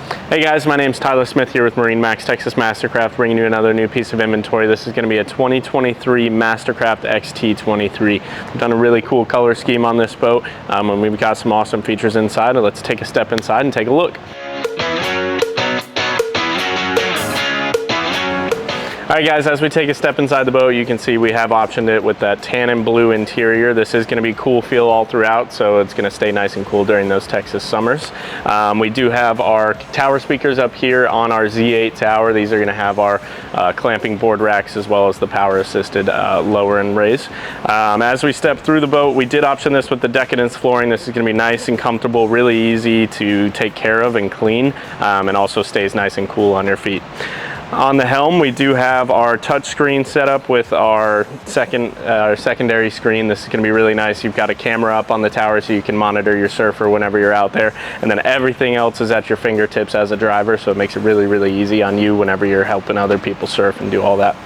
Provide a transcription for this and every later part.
Hey guys, my name's Tyler Smith here with MarineMax Texas MasterCraft, bringing you another new piece of inventory. This is going to be a 2023 MasterCraft XT23. We've done a really cool color scheme on this boat, and we've got some awesome features inside. Let's take a step inside and take a look. Alright guys, as we take a step inside the boat, you can see we have optioned it with that tan and blue interior. This is going to be cool feel all throughout, so it's going to stay nice and cool during those Texas summers. We do have our tower speakers up here on our Z8 tower. These are going to have our clamping board racks as well as the power assisted lower and raise. As we step through the boat, we did option this with the Decadence flooring. This is going to be nice and comfortable, really easy to take care of and clean, and also stays nice and cool on your feet. On the helm, we do have our touch screen set up with our secondary screen. This is going to be really nice. You've got a camera up on the tower so you can monitor your surfer whenever you're out there, and then everything else is at your fingertips as a driver, so it makes it really easy on you whenever you're helping other people surf and do all that.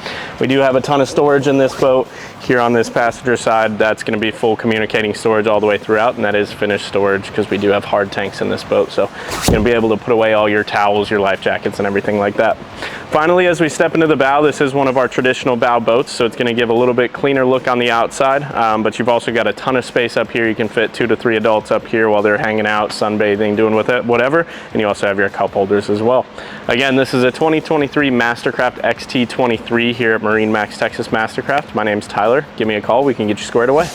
We do have a ton of storage in this boat. Here on this passenger side, that's going to be full communicating storage all the way throughout, and that is finished storage because we do have hard tanks in this boat, so you're going to be able to put away all your towels, your life jackets, and everything like that. Finally, as we step into the bow, this is one of our traditional bow boats, so it's going to give a little bit cleaner look on the outside, but you've also got a ton of space up here. You can fit 2 to 3 adults up here while they're hanging out, sunbathing, doing with it, whatever, and you also have your cup holders as well. Again, this is a 2023 MasterCraft XT23 here at MarineMax Texas MasterCraft. My name's Tyler. Give me a call. We can get you squared away.